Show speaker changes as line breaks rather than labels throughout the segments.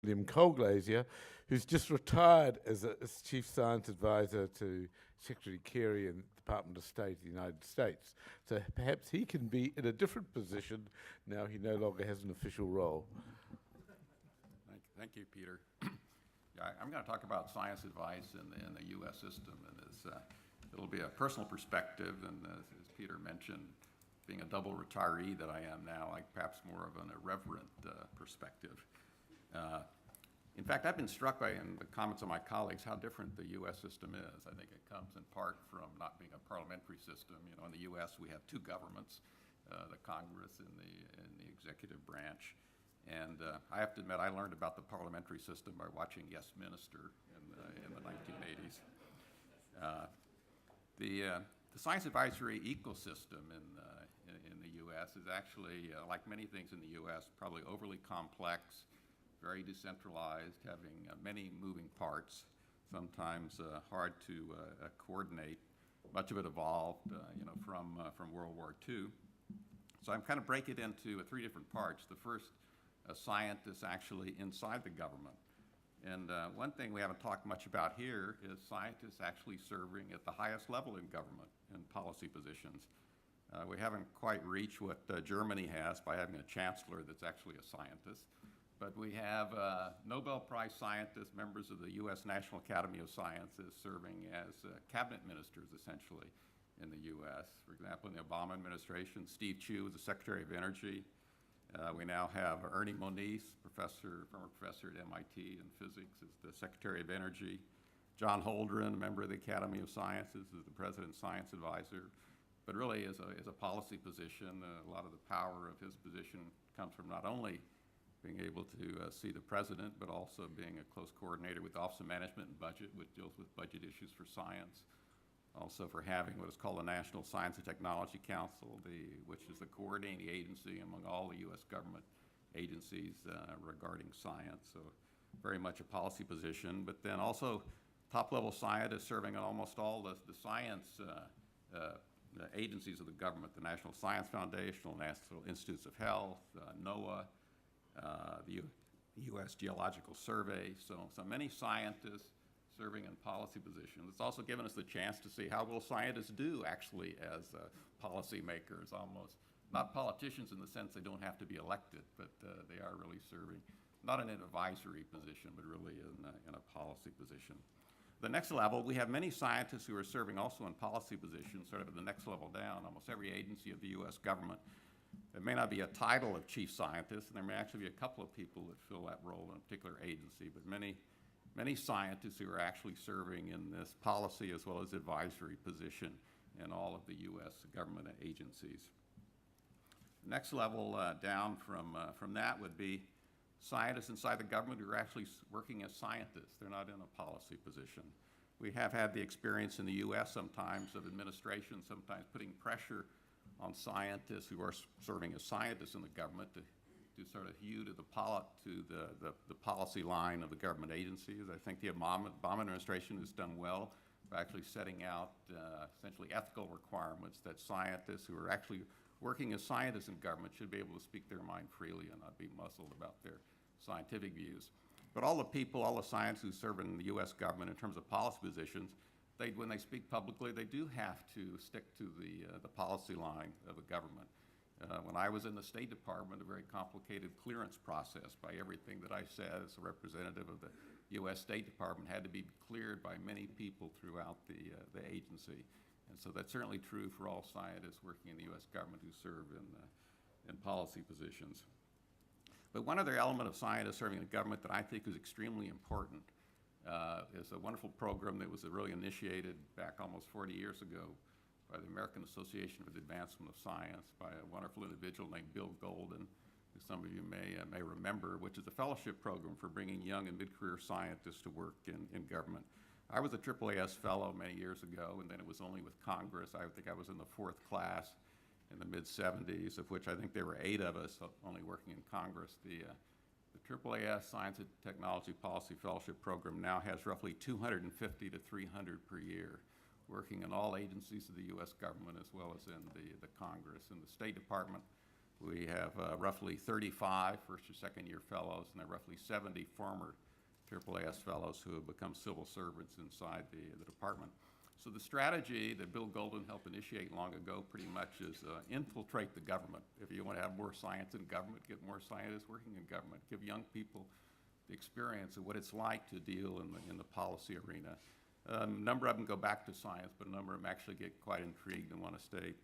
William Colglazier, who's just retired as Chief Science Advisor to Secretary Kerry in the Department of State of the United States. So perhaps he can be in a different position now he no longer has an official role.
Thank you, Peter. Yeah, I'm going to talk about science advice in the U.S. system, and it'll be a personal perspective, and as Peter mentioned, being a double retiree that I am now, like perhaps more of an irreverent perspective. In fact, I've been struck by, in the comments of my colleagues, how different the U.S. system is. I think it comes in part from not being a parliamentary system. You know, in the U.S. we have two governments, the Congress and the executive branch. And I have to admit, I learned about the parliamentary system by watching Yes Minister in the 1980s. The science advisory ecosystem in the U.S. is actually, like many things in the U.S., probably overly complex, very decentralized, having many moving parts, sometimes hard to coordinate. Much of it evolved, from World War II. So I'm kind of break it into three different parts. The first, scientists actually inside the government. And one thing we haven't talked much about here is scientists actually serving at the highest level in government in policy positions. We haven't quite reached what Germany has by having a chancellor that's actually a scientist. But we have Nobel Prize scientists, members of the U.S. National Academy of Sciences, serving as cabinet ministers, essentially, in the U.S. For example, in the Obama administration, Steve Chu is the Secretary of Energy. We now have Ernie Moniz, former professor at MIT in physics, is the Secretary of Energy. John Holdren, a member of the Academy of Sciences, is the President's Science Advisor. But really, as a policy position, a lot of the power of his position comes from not only being able to see the president, but also being a close coordinator with the Office of Management and Budget, which deals with budget issues for science. Also for having what is called the National Science and Technology Council, which is the coordinating agency among all the U.S. government agencies regarding science. So very much a policy position, but then also top-level scientists serving on almost all the science the agencies of the government, the National Science Foundation, National Institutes of Health, NOAA, the U.S. Geological Survey. So many scientists serving in policy positions. It's also given us the chance to see how will scientists do actually as policymakers, almost. Not politicians in the sense they don't have to be elected, but they are really serving, not in an advisory position, but really in a policy position. The next level, we have many scientists who are serving also in policy positions, sort of at the next level down. Almost every agency of the U.S. government. There may not be a title of chief scientist, and there may actually be a couple of people that fill that role in a particular agency, but many scientists who are actually serving in this policy as well as advisory position in all of the U.S. government agencies. The next level down from that would be scientists inside the government who are actually working as scientists. They're not in a policy position. We have had the experience in the U.S. sometimes of administration sometimes putting pressure on scientists who are serving as scientists in the government to sort of hew to the policy line of the government agencies. I think the Obama administration has done well by actually setting out essentially ethical requirements that scientists who are actually working as scientists in government should be able to speak their mind freely and not be muzzled about their scientific views. But all the people, all the scientists who serve in the U.S. government in terms of policy positions, when they speak publicly, they do have to stick to the policy line of the government. When I was in the State Department, a very complicated clearance process by everything that I said as a representative of the U.S. State Department had to be cleared by many people throughout the agency. And so that's certainly true for all scientists working in the U.S. government who serve in policy positions. But one other element of scientists serving in the government that I think is extremely important is a wonderful program that was really initiated back almost 40 years ago by the American Association for the Advancement of Science by a wonderful individual named Bill Golden, who some of you may remember, which is a fellowship program for bringing young and mid-career scientists to work in government. I was a AAAS fellow many years ago, and then it was only with Congress. I think I was in the 4th class in the mid-'70s, of which I think there were 8 of us only working in Congress. The AAAS Science and Technology Policy Fellowship Program now has roughly 250 to 300 per year, working in all agencies of the U.S. government as well as in the Congress. In the State Department, We have roughly 35 first or second year fellows, and there are roughly 70 former AAAS fellows who have become civil servants inside the department. So the strategy that Bill Golden helped initiate long ago pretty much is infiltrate the government. If you want to have more science in government, get more scientists working in government, give young people the experience of what it's like to deal in the policy arena. A number of them go back to science, but a number of them actually get quite intrigued and want to stay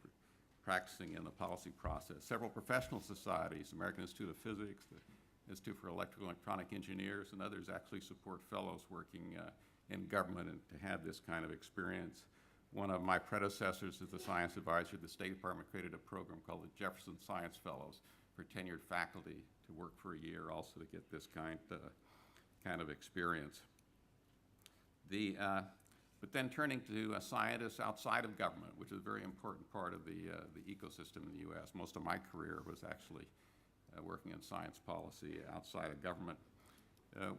practicing in the policy process. Several professional societies, American Institute of Physics, the Institute for Electrical and Electronic Engineers, and others actually support fellows working in government and to have this kind of experience. One of my predecessors as the science advisor of the State Department created a program called the Jefferson Science Fellows for tenured faculty to work for a year also to get this kind of experience. But then turning to scientists outside of government, which is a very important part of the ecosystem in the U.S. Most of my career was actually working in science policy outside of government.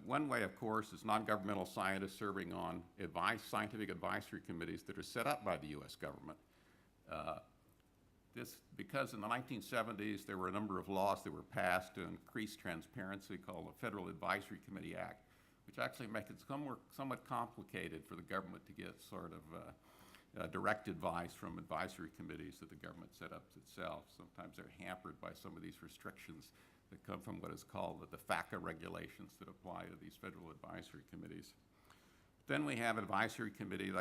One way, of course, is non-governmental scientists serving on scientific advisory committees that are set up by the U.S. government. Because in the 1970s there were a number of laws that were passed to increase transparency called the Federal Advisory Committee Act, which actually makes it somewhat complicated for the government to get sort of direct advice from advisory committees that the government set up itself. Sometimes they're hampered by some of these restrictions that come from what is called the FACA regulations that apply to these federal advisory committees. Then we have advisory committees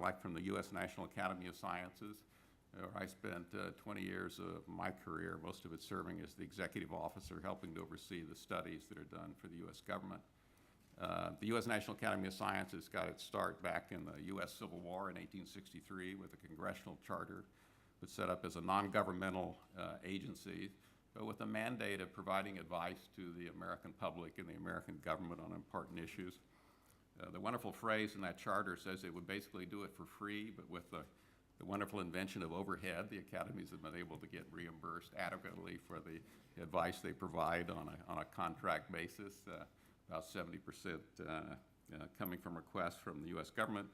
like from the U.S. National Academy of Sciences, where I spent 20 years of my career, most of it serving as the executive officer, helping to oversee the studies that are done for the U.S. government. The U.S. National Academy of Sciences got its start back in the U.S. Civil War in 1863 with a congressional charter, but set up as a non-governmental agency, but with a mandate of providing advice to the American public and the American government on important issues. The wonderful phrase in that charter says it would basically do it for free, but with the wonderful invention of overhead, the academies have been able to get reimbursed adequately for the advice they provide on a contract basis. About 70% coming from requests from the U.S. government.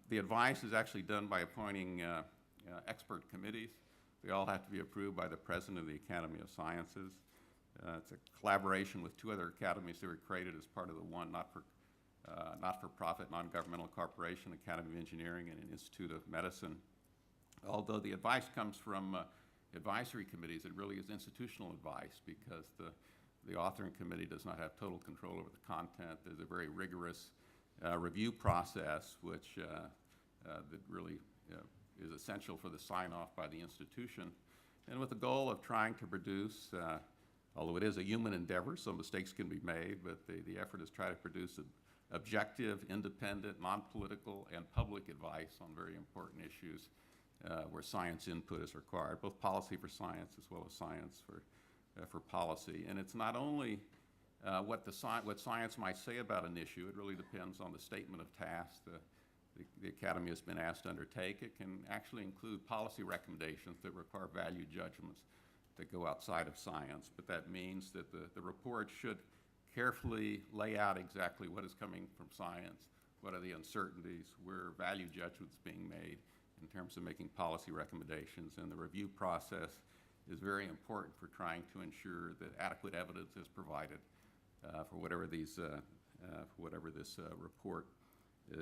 The advice is actually done by appointing expert committees. They all have to be approved by the president of the Academy of Sciences. It's a collaboration with two other academies that were created as part of the one not-for-profit, non-governmental corporation, Academy of Engineering and Institute of Medicine. Although the advice comes from advisory committees, it really is institutional advice because the authoring committee does not have total control over the content. There's a very rigorous review process which that really is essential for the sign-off by the institution, and with the goal of trying to produce, although it is a human endeavor, some mistakes can be made, but the effort is try to produce objective, independent, non-political, and public advice on very important issues where science input is required, both policy for science as well as science for policy. And it's not only what science might say about an issue, it really depends on the statement of tasks the Academy has been asked to undertake. It can actually include policy recommendations that require value judgments that go outside of science, but that means that the report should carefully lay out exactly what is coming from science, what are the uncertainties, where value judgments being made in terms of making policy recommendations, and the review process is very important for trying to ensure that adequate evidence is provided for whatever this report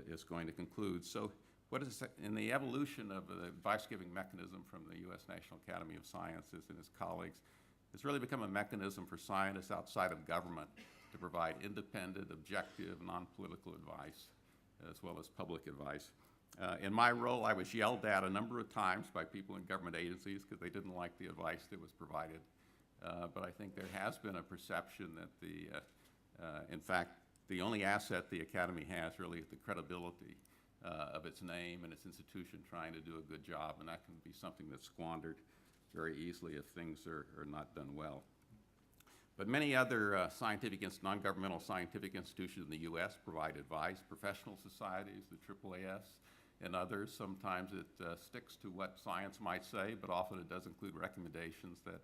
is going to conclude. So what is in the evolution of the advice-giving mechanism from the U.S. National Academy of Sciences and his colleagues, it's really become a mechanism for scientists outside of government to provide independent, objective, non-political advice, as well as public advice. In my role, I was yelled at a number of times by people in government agencies because they didn't like the advice that was provided. But I think there has been a perception that in fact, the only asset the Academy has really is the credibility of its name and its institution trying to do a good job, and that can be something that's squandered very easily if things are not done well. But many other non-governmental scientific institutions in the U.S. provide advice, professional societies, the AAAS, and others. Sometimes it sticks to what science might say, but often it does include recommendations that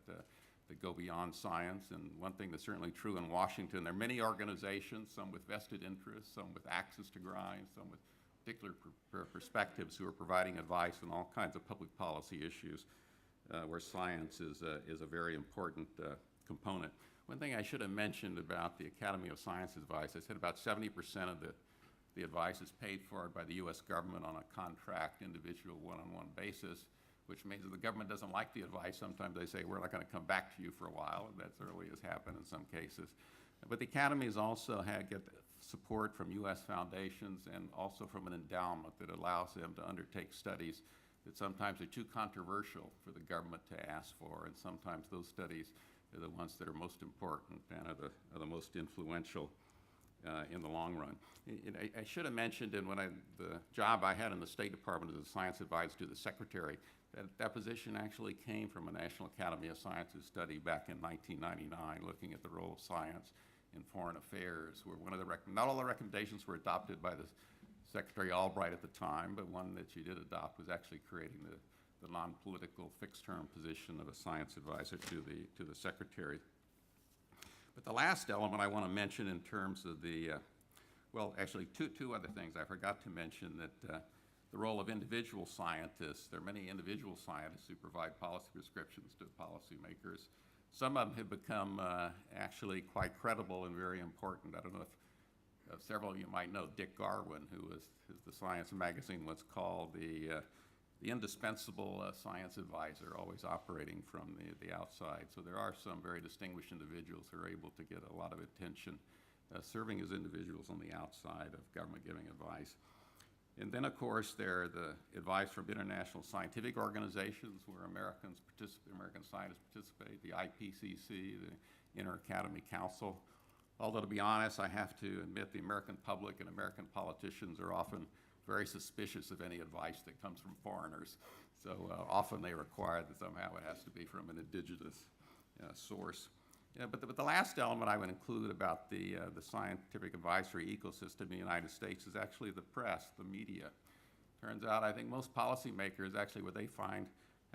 go beyond science. And one thing that's certainly true in Washington, there are many organizations, some with vested interests, some with axes to grind, some with particular perspectives who are providing advice on all kinds of public policy issues. where science is a very important component. One thing I should have mentioned about the Academy of Science advice, I said about 70% of the advice is paid for by the U.S. government on a contract, individual, one-on-one basis, which means if the government doesn't like the advice, sometimes they say, we're not going to come back to you for a while, and that's really has happened in some cases. But the academies also get support from U.S. foundations and also from an endowment that allows them to undertake studies that sometimes are too controversial for the government to ask for, and sometimes those studies are the ones that are most important and are the most influential in the long run. I should have mentioned the job I had in the State Department as a science advisor to the Secretary, that position actually came from a National Academy of Sciences study back in 1999, looking at the role of science in foreign affairs, where not all the recommendations were adopted by the Secretary Albright at the time, but one that she did adopt was actually creating the non-political fixed-term position of a science advisor to the Secretary. But the last element I want to mention in terms of well, actually two other things. I forgot to mention that the role of individual scientists. There are many individual scientists who provide policy prescriptions to policymakers. Some of them have become actually quite credible and very important. I don't know if several of you might know Dick Garwin, who is the Science magazine once called the indispensable science advisor, always operating from the outside. So there are some very distinguished individuals who are able to get a lot of attention serving as individuals on the outside of government giving advice. And then, of course, there are the advice from international scientific organizations where American scientists participate, the IPCC, the Inter-Academy Council. Although, to be honest, I have to admit the American public and American politicians are often very suspicious of any advice that comes from foreigners. So often they require that somehow it has to be from an indigenous source. Yeah, but the last element I would include about the scientific advisory ecosystem in the United States is actually the press, the media. Turns out I think most policymakers actually where they find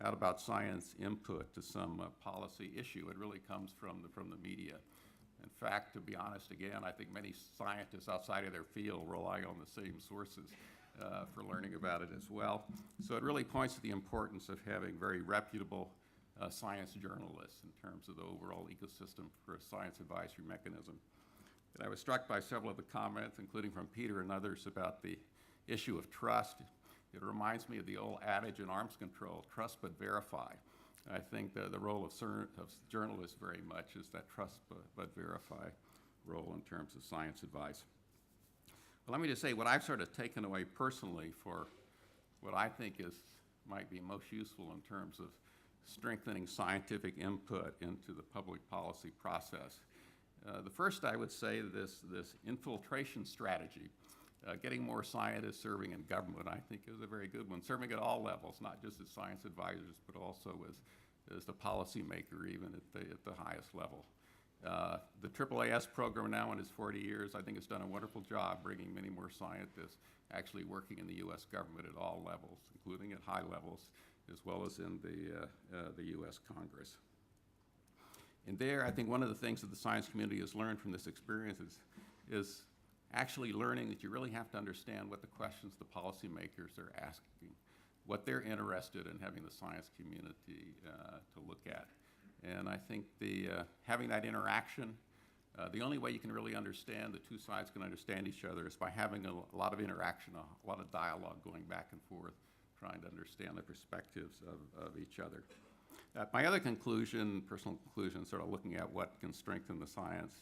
out about science input to some policy issue, it really comes from the media. In fact, to be honest, again, I think many scientists outside of their field rely on the same sources for learning about it as well. So it really points to the importance of having very reputable science journalists in terms of the overall ecosystem for a science advisory mechanism. And I was struck by several of the comments, including from Peter and others, about the issue of trust. It reminds me of the old adage in arms control, trust but verify. I think the role of journalists very much is that trust but verify role in terms of science advice. But let me just say what I've sort of taken away personally for what I think might be most useful in terms of strengthening scientific input into the public policy process. The first, I would say, this infiltration strategy, getting more scientists serving in government, I think is a very good one. Serving at all levels, not just as science advisors, but also as the policymaker, even at the highest level. The AAAS program now in its 40 years, I think has done a wonderful job bringing many more scientists actually working in the U.S. government at all levels, including at high levels, as well as in the U.S. Congress. And there, I think one of the things that the science community has learned from this experience is actually learning that you really have to understand what the questions the policymakers are asking, what they're interested in having the science community to look at. And I think having that interaction, the only way you can really understand, the two sides can understand each other, is by having a lot of interaction, a lot of dialogue going back and forth, trying to understand the perspectives of each other. My other conclusion, personal conclusion, sort of looking at what can strengthen the science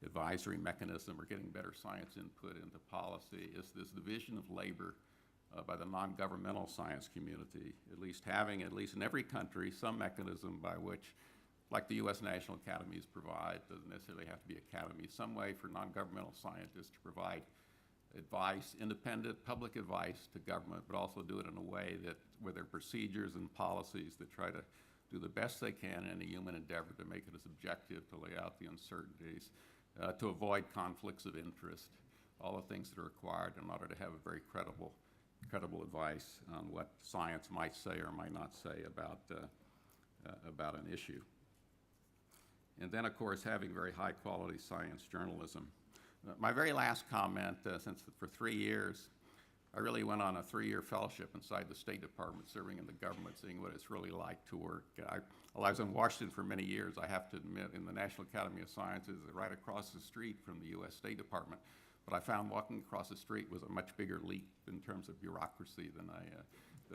advisory mechanism or getting better science input into policy, is this division of labor by the non-governmental science community, having at least in every country some mechanism by which, like the U.S. National Academies provide, doesn't necessarily have to be academies, some way for non-governmental scientists to provide advice, independent public advice to government, but also do it in a way where there are procedures and policies that try to do the best they can in a human endeavor to make it as objective, to lay out the uncertainties, to avoid conflicts of interest, all the things that are required in order to have a very credible advice on what science might say or might not say about an issue. And then, of course, having very high-quality science journalism. My very last comment, since for 3 years I really went on a 3-year fellowship inside the State Department, serving in the government, seeing what it's really like to work. Well, I was in Washington for many years, I have to admit, in the National Academy of Sciences, right across the street from the U.S. State Department. But I found walking across the street was a much bigger leap in terms of bureaucracy than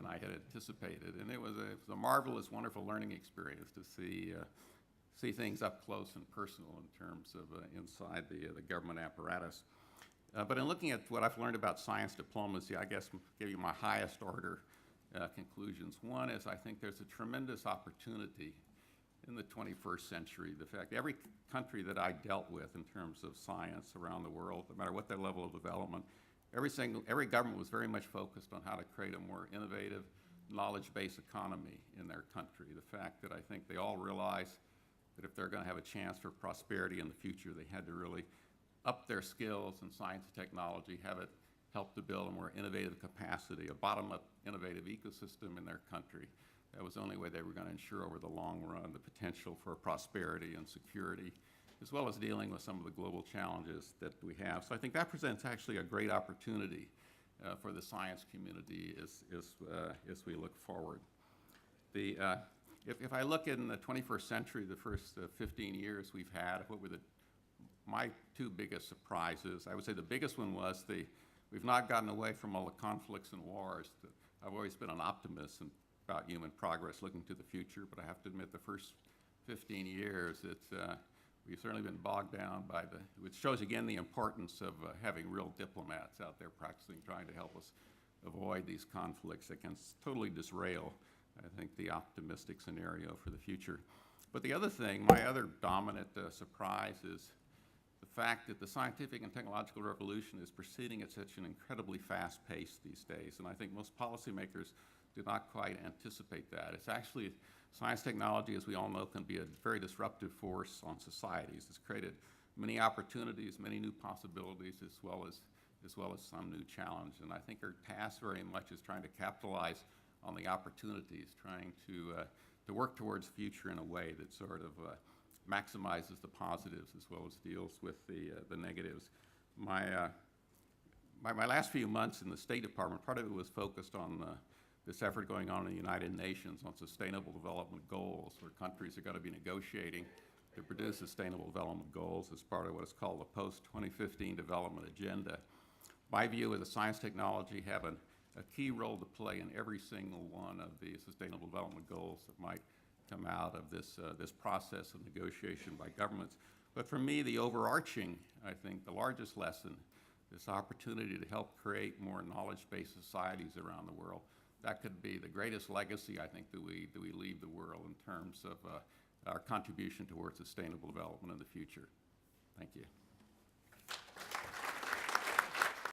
I had anticipated. And it was a marvelous, wonderful learning experience to see things up close and personal in terms of inside the government apparatus. But in looking at what I've learned about science diplomacy, I guess I'll give you my highest order conclusions. One is I think there's a tremendous opportunity in the 21st century. The fact every country that I dealt with in terms of science around the world, no matter what their level of development, every government was very much focused on how to create a more innovative, knowledge-based economy in their country. The fact that I think they all realized that if they're going to have a chance for prosperity in the future, they had to really up their skills in science and technology, have it help to build a more innovative capacity, a bottom-up innovative ecosystem in their country. That was the only way they were going to ensure over the long run the potential for prosperity and security, as well as dealing with some of the global challenges that we have. So I think that presents actually a great opportunity for the science community as we look forward. If I look in the 21st century, the first 15 years we've had, what were my two biggest surprises? I would say the biggest one was we've not gotten away from all the conflicts and wars. I've always been an optimist about human progress looking to the future, but I have to admit the first 15 years, we've certainly been bogged down by which shows again the importance of having real diplomats out there practicing, trying to help us avoid these conflicts that can totally disrail, I think, the optimistic scenario for the future. But the other thing, my other dominant surprise is the fact that the scientific and technological revolution is proceeding at such an incredibly fast pace these days. And I think most policymakers did not quite anticipate that. It's actually, science technology, as we all know, can be a very disruptive force on societies. It's created many opportunities, many new possibilities, as well as some new challenge. And I think our task very much is trying to capitalize on the opportunities, trying to work towards the future in a way that sort of maximizes the positives as well as deals with the negatives. My last few months in the State Department, part of it was focused on this effort going on in the United Nations on sustainable development goals, where countries are going to be negotiating to produce sustainable development goals as part of what is called the post-2015 development agenda. My view is that science technology have a key role to play in every single one of the sustainable development goals that might come out of this process of negotiation by governments. But for me, the overarching, I think, the largest lesson, this opportunity to help create more knowledge-based societies around the world, that could be the greatest legacy, I think, that we leave the world in terms of our contribution towards sustainable development in the future. Thank you.